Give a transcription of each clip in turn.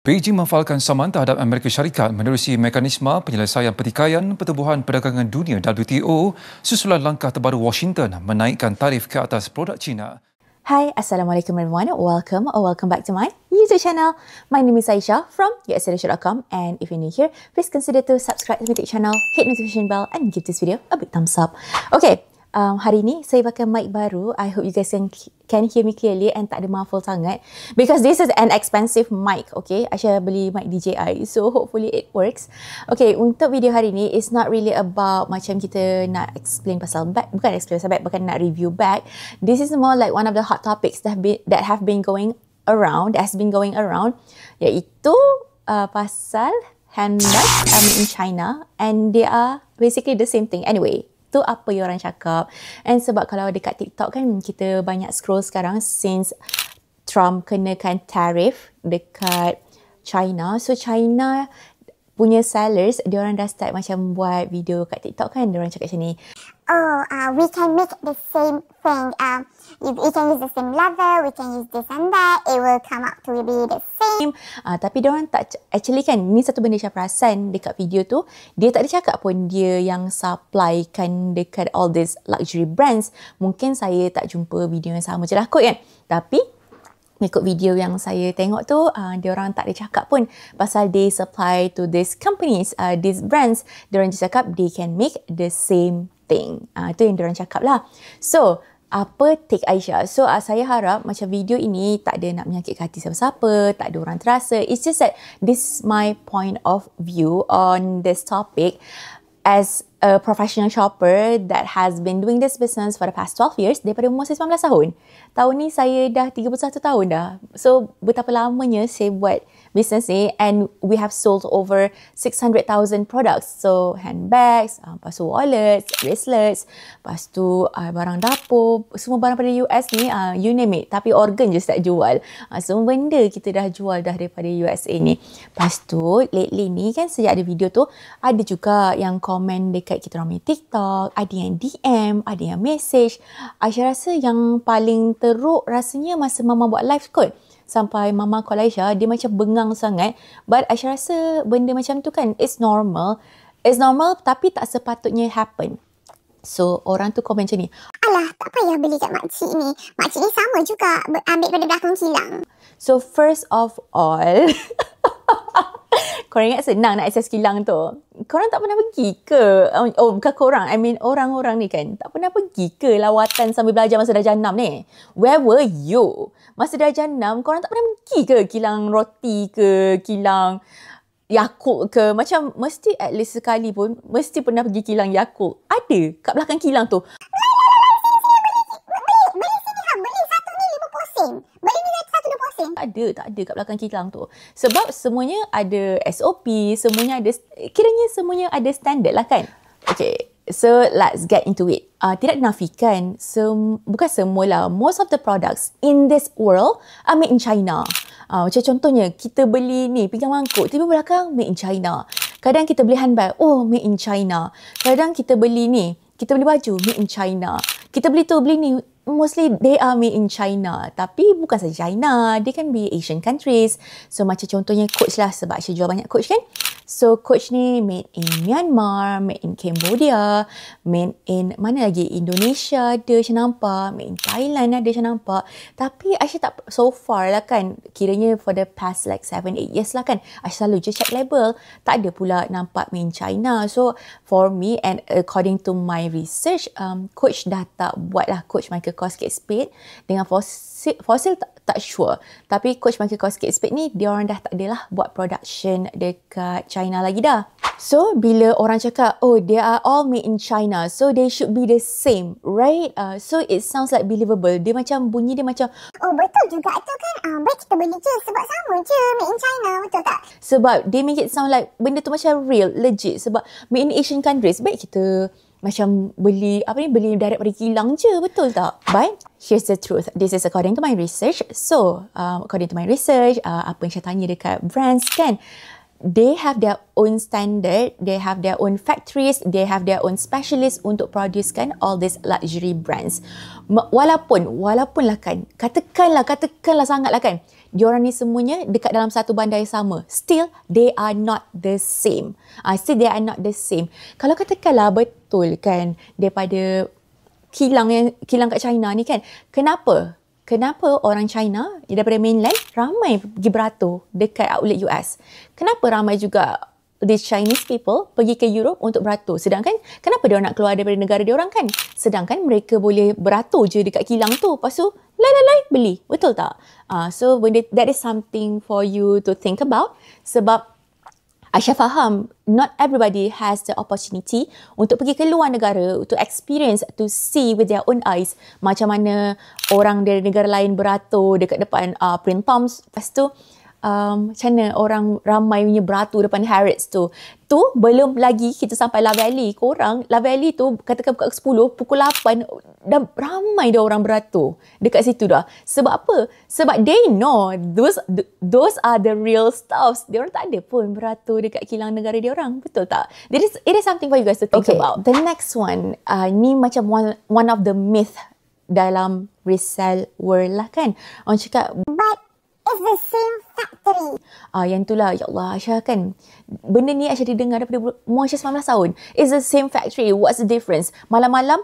Beijing memfailkan saman terhadap Amerika Syarikat menerusi mekanisme penyelesaian pertikaian pertubuhan perdagangan dunia WTO susulan langkah terbaru Washington menaikkan tarif ke atas produk China. Hi, Assalamualaikum everyone. Welcome back to my YouTube channel. My name is Aisyah from usasia.com, and if you're new here, please consider to subscribe to my YouTube channel, hit notification bell and give this video a big thumbs up. Okay, hari ni saya pakai mic baru. I hope you guys can hear me clearly and tak ada muffle sangat, because this is an expensive mic. Okay, Aisyah beli mic DJI, so hopefully it works. Okay, untuk video hari ni is not really about macam kita nak explain pasal bag, bukan explain pasal bag, bukan nak review bag. This is more like one of the hot topics that has been going around, iaitu pasal handbag made in China, and they are basically the same thing. Anyway, tu apa yang orang cakap. And sebab kalau dekat TikTok kan, kita banyak scroll sekarang since Trump kenakan tarif dekat China. So China punya sellers, diorang dah start macam buat video kat TikTok kan. Diorang cakap macam ni, we can make the same thing. We can use the same leather, we can use this and that. It will come out to be the same. Tapi diorang tak, actually kan, ni satu benda saya perasan dekat video tu, dia tak ada cakap pun dia yang supply kan dekat all these luxury brands. Mungkin saya tak jumpa video yang sama je lah kot kan. Tapi ikut video yang saya tengok tu, diorang tak ada cakap pun pasal they supply to these companies, these brands. Diorang just cakap they can make the same thing. Itu yang diorang cakap lah. So, apa take Aisyah? So, saya harap macam video ini tak ada nak menyakitkan hati siapa-siapa, tak ada orang terasa. It's just that this is my point of view on this topic as a professional shopper that has been doing this business for the past 12 years, daripada umur saya 19 tahun. Tahun ni saya dah 31 tahun dah. So, betapa lamanya saya buat business ni, and we have sold over 600,000 products. So, handbags, lepas tu wallets, bracelets, lepas tu barang dapur, semua barang pada US ni, you name it. Tapi organ je tak jual. Semua benda kita dah jual dah daripada USA ni. Lepas tu, lately ni kan, sejak ada video tu, ada juga yang komen dekat kita orang punya TikTok, ada yang DM, ada yang message. Aisyah rasa yang paling teruk rasanya masa Mama buat live kot. Sampai Mama call Aisyah, dia macam bengang sangat. But Aisyah rasa benda macam tu kan, it's normal. It's normal tapi tak sepatutnya happen. So, orang tu komen macam ni, Alah, tak payah beli kat makcik ni. Makcik ni sama juga ambil pada belakang kilang. So, first of all, korang ingat senang nak access kilang tu? Korang tak pernah pergi ke? Oh, bukan korang. I mean orang-orang ni kan. Tak pernah pergi ke lawatan sambil belajar masa darjah 6 ni? Where were you? Masa darjah 6, korang tak pernah pergi ke kilang roti ke, kilang Yakult ke? Macam mesti at least sekali pun, mesti pernah pergi kilang Yakult. Ada kat belakang kilang tu. Beli sini ha. Beli satu ni 50 sen. Beli ni satu 20 sen. Tak ada kat belakang kilang tu. Sebab semuanya ada SOP, semuanya ada, kiranya semuanya ada standard lah kan. Okay, so let's get into it. Tidak dinafikan, bukan semualah. Most of the products in this world are made in China. Macam contohnya, kita beli ni, pinggan mangkuk, tiba belakang made in China. Kadang kita beli handbag, made in China. Kadang kita beli ni, kita beli baju, made in China. Kita beli tu, beli ni, mostly they are made in China. Tapi bukan saja China, they can be Asian countries. So macam contohnya Coach lah, sebab saya jual banyak Coach kan. So Coach ni made in Myanmar, made in Cambodia, made in mana lagi, Indonesia ada saya nampak, made in Thailand ada saya nampak. Tapi Aisyah tak so far lah kan, kiranya for the past like 7-8 years lah kan, Aisyah selalu je check label, tak ada pula nampak made in China. So for me, and according to my research, Coach dah tak buat lah Coach Michael Kors Kate Spade dengan Fossil tak sure. Tapi Coach Michael Kors Kate Spade ni, dia orang dah tak adalah buat production dekat China lagi dah. So, bila orang cakap, they are all made in China, so they should be the same, right? So, it sounds like believable. Dia macam, bunyi dia macam, Betul juga tu kan. Baik kita beli je sebab sama je made in China, betul tak? sebab they make it sound like benda tu macam real, legit. Sebab made in Asian countries, baik kita macam beli beli direct dari kilang je, betul tak? But here's the truth. This is according to my research. So, according to my research, apa yang saya tanya dekat brands kan, they have their own standard, they have their own factories, they have their own specialists untuk producekan all these luxury brands. Walaupun lah kan, katakanlah sangat lah kan, diorang ni semuanya dekat dalam satu bandar yang sama. Still, they are not the same. Still, they are not the same. Kalau katakanlah betul kan, daripada kilang kat China ni kan, kenapa orang China daripada mainland ramai pergi beratur dekat outlet US? Kenapa ramai juga these Chinese people pergi ke Europe untuk beratur? Sedangkan kenapa dia nak keluar daripada negara dia orang kan? Sedangkan mereka boleh beratur je dekat kilang tu. Lepas tu beli. Betul tak? So that is something for you to think about. Sebab Aisyah faham not everybody has the opportunity untuk pergi ke luar negara, to experience, to see with their own eyes macam mana orang dari negara lain beratur dekat depan Prince Tom's. Lepas tu macam mana orang ramai punya beratur depan Harrods tu. Tu belum lagi kita sampai La Valley. Korang La Valley tu katakan buka ke 10, pukul 8 dah ramai dah orang beratur dekat situ dah. Sebab apa? Sebab they know those are the real stuffs. Diorang tak ada pun beratur dekat kilang negara diorang. Betul tak? It is something for you guys to think about. The next one, ni macam one of the myth dalam resell world lah kan. Orang cakap, But it's the same factory. yang itulah, ya Allah Aisyah kan. Benda ni Aisyah didengar daripada umur Aisyah 19 tahun. It's the same factory. What's the difference? Malam-malam,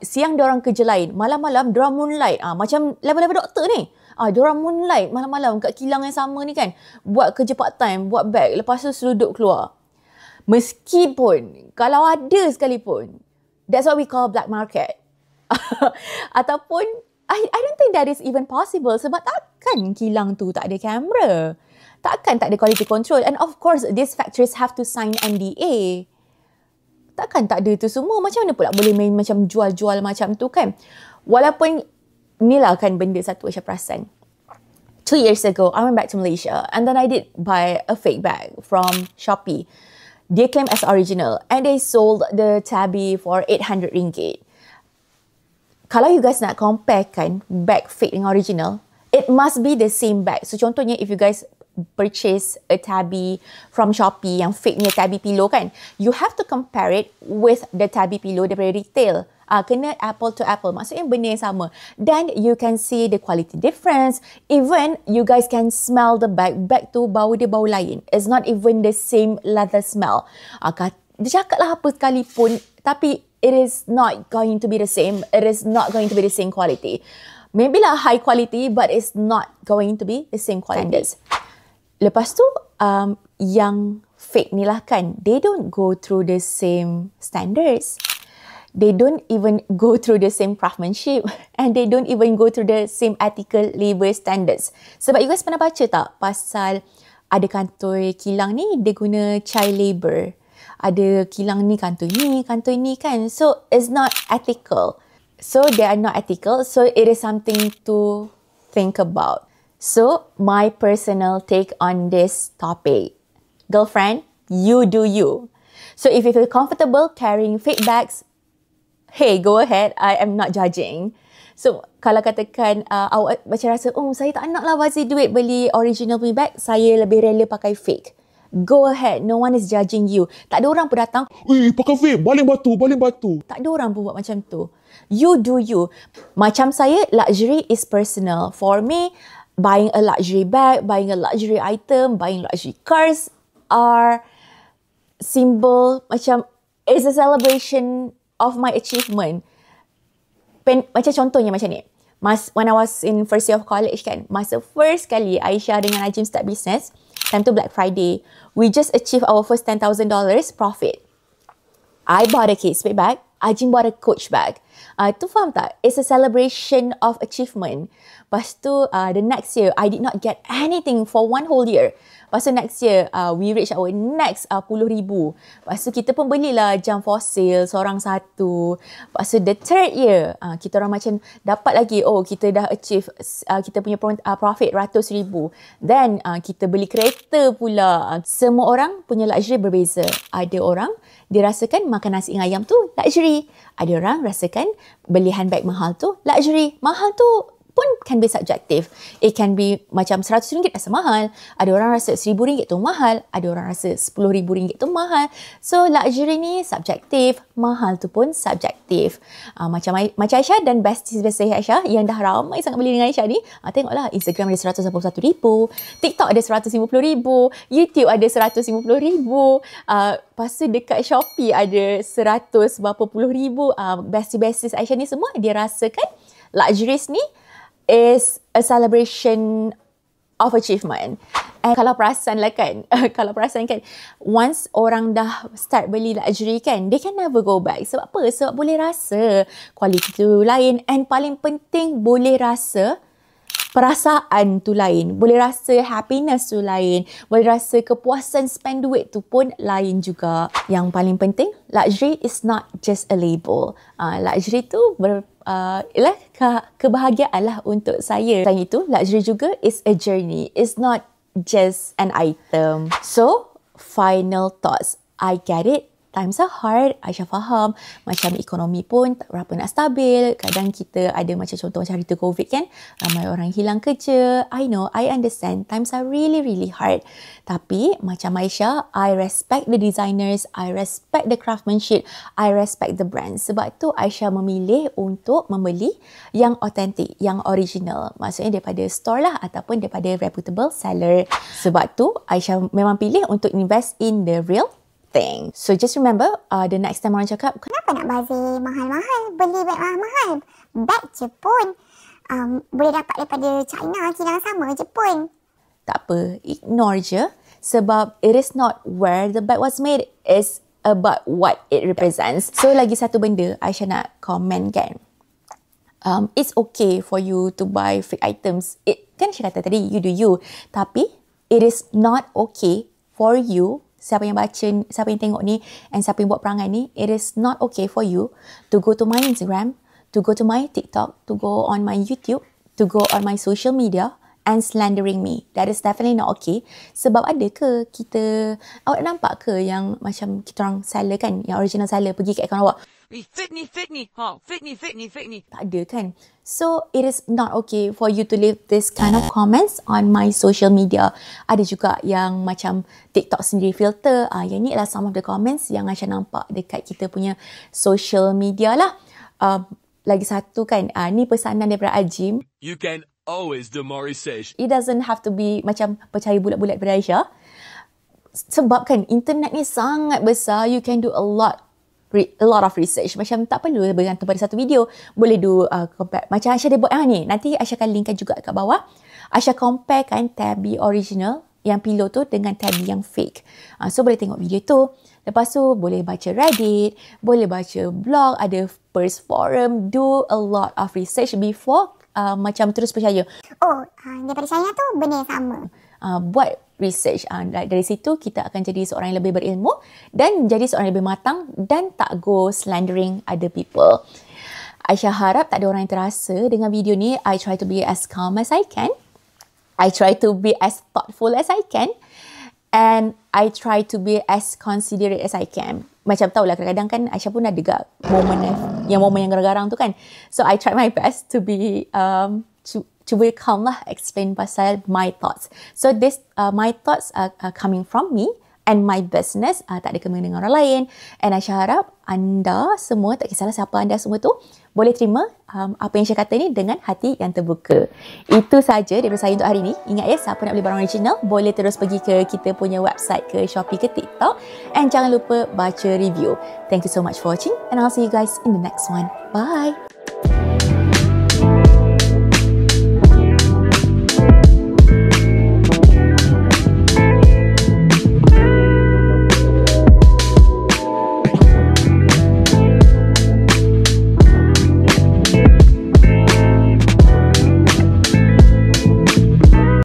siang diorang kerja lain. Malam-malam diorang moonlight. Macam level-level doktor ni. Diorang moonlight malam-malam kat kilang yang sama ni kan. Buat kerja part time, buat bag. Lepas tu seluduk keluar. Meskipun, kalau ada sekalipun, that's what we call black market. Ataupun, I don't think that is even possible sebab takkan kilang tu tak ada kamera. Takkan tak ada quality control. And of course, these factories have to sign NDA. Takkan tak ada tu semua. Macam mana pula boleh main macam jual-jual macam tu kan? Walaupun, inilah kan benda satu Aisyah perasan. 2 years ago, I went back to Malaysia and then I did buy a fake bag from Shopee. They claim as original and they sold the tabby for RM800. Kalau you guys nak comparekan bag fake dengan original, it must be the same bag. So contohnya if you guys purchase a tabby from Shopee yang fake punya tabby pillow kan, you have to compare it with the tabby pillow daripada retail. Kena apple to apple. Maksudnya benda yang sama. Then you can see the quality difference. Even you guys can smell the bag. Bag tu bau dia bau lain. It's not even the same leather smell. Dia cakap lah apa sekalipun, tapi it is not going to be the same. It is not going to be the same quality. Maybe lah high quality, but it's not going to be the same quality. Lepas tu, yang fake ni lah kan, they don't go through the same standards. They don't even go through the same craftsmanship and they don't even go through the same ethical labor standards. Sebab you guys pernah baca tak pasal ada kantor kilang ni, dia guna child labor. Ada kilang ni, kantor ni kan. So, it's not ethical. So, they are not ethical. So, it is something to think about. So, my personal take on this topic. Girlfriend, you do you. So, if you feel comfortable carrying fake bags, hey, go ahead. I am not judging. So, kalau katakan awak macam rasa, saya tak nak lah bazir duit beli original punya bag, saya lebih rela pakai fake. Go ahead. No one is judging you. Tak ada orang pun datang, pakai fake, baling batu. Tak ada orang pun buat macam tu. You do you. Macam saya, luxury is personal. For me, buying a luxury bag, buying a luxury item, buying luxury cars are symbol, macam it's a celebration of my achievement. Macam contohnya macam ni. When I was in first year of college kan, masa first kali Aisyah dengan Najim start business, time tu Black Friday, we just achieved our first $10,000 profit. I bought a Kate Spade bag, Ajim bought a Coach bag. Tu faham tak? It's a celebration of achievement. Lepas tu, the next year, I did not get anything for one whole year. Lepas tu next year, we reach our next $10,000. Lepas tu kita pun belilah jam for sale, seorang satu. Lepas tu the third year, kita orang macam dapat lagi, kita dah achieve, kita punya profit $100,000. Then, kita beli kereta pula. Semua orang punya luxury berbeza. Ada orang, dia rasakan makan nasi ayam tu luxury. Ada orang rasakan beli handbag mahal tu luxury. Mahal tu pun can be subjective. It can be macam RM100 rasa mahal, ada orang rasa RM1,000 tu mahal, ada orang rasa RM10,000 tu mahal. So luxury ni subjektif, mahal tu pun subjektif. Macam Aisyah dan besties Aisyah yang dah ramai sangat beli dengan Aisyah ni, tengoklah Instagram ada 181,000, TikTok ada 150,000, YouTube ada 150,000, lepas tu dekat Shopee ada 100 berapa puluh ribu. Besties Aisyah ni semua dia rasakan luxuries ni is a celebration of achievement. And kalau perasan kan, once orang dah start beli luxury kan, they can never go back. Sebab apa? Sebab boleh rasa quality tu lain, and paling penting boleh rasa perasaan tu lain, boleh rasa happiness tu lain, boleh rasa kepuasan spend duit tu pun lain juga. Yang paling penting, luxury is not just a label. Luxury tu kebahagiaan lah untuk saya. Selain itu, luxury juga is a journey. It's not just an item. So, final thoughts. I get it. Times are hard. Aisyah faham. Macam ekonomi pun tak berapa nak stabil. Kadang kita ada macam contoh macam hari tu COVID kan. Ramai orang hilang kerja. I know, I understand. Times are really, really hard. Tapi macam Aisyah, I respect the designers. I respect the craftsmanship. I respect the brands. Sebab tu Aisyah memilih untuk membeli yang authentic, yang original. Maksudnya daripada store lah ataupun daripada reputable seller. Sebab tu Aisyah memang pilih untuk invest in the real thing. So just remember, the next time orang cakap, kenapa nak bazir mahal-mahal, beli beg mahal-mahal? Beg je pun boleh dapat daripada China, kira sama je pun. Tak apa, ignore je. Sebab it is not where the bag was made, it's about what it represents. So lagi satu benda Aisyah nak komen kan. It's okay for you to buy fake items. Kan Aisyah kata tadi, you do you. Tapi it is not okay for you, siapa yang baca, siapa yang tengok ni, and siapa yang buat perangai ni, it is not okay for you to go to my Instagram, to go to my TikTok, to go on my YouTube, to go on my social media and slandering me. That is definitely not okay. Sebab ada ke kita, awak nampak ke yang macam kita orang seller kan, yang original seller pergi kat akaun awak, fit ni, fit ni. tak ada kan. So it is not okay for you to leave this kind of comments on my social media. Ada juga yang macam TikTok sendiri filter. Yang ni adalah some of the comments yang Aisyah nampak dekat kita punya social media lah. Lagi satu kan, ni pesanan daripada Ajim. You can always do more research. It doesn't have to be macam percaya bulat-bulat daripada Aisyah. Sebab kan internet ni sangat besar, you can do a lot of research. Macam tak perlu bergantung pada satu video. Boleh do compare. Macam Aisyah dia buat ni. Nanti Aisyah akan linkkan juga kat bawah. Aisyah compare kan tabby original yang pillow tu dengan tabby yang fake. So boleh tengok video tu. Lepas tu boleh baca Reddit, boleh baca blog, ada purse forum. Do a lot of research before macam terus percaya. Daripada China tu benda yang sama. Buat research. Dari situ kita akan jadi seorang yang lebih berilmu dan jadi seorang yang lebih matang dan tak go slandering other people. Aisyah harap tak ada orang yang terasa dengan video ni. I try to be as calm as I can. I try to be as thoughtful as I can. And I try to be as considerate as I can. Macam tahulah kadang-kadang kan Aisyah pun ada juga momen yang garang-garang tu kan. So I try my best to be to be calm lah, explain pasal my thoughts. So this my thoughts are coming from me and my business, tak ada kena dengan orang lain. And Aisyah harap anda semua, tak kisahlah siapa anda semua tu, boleh terima apa yang saya kata ni dengan hati yang terbuka. Itu saja daripada saya untuk hari ni. Ingat ya, siapa nak beli barang original, boleh terus pergi ke kita punya website, ke Shopee, ke TikTok. And jangan lupa baca review. Thank you so much for watching and I'll see you guys in the next one. Bye!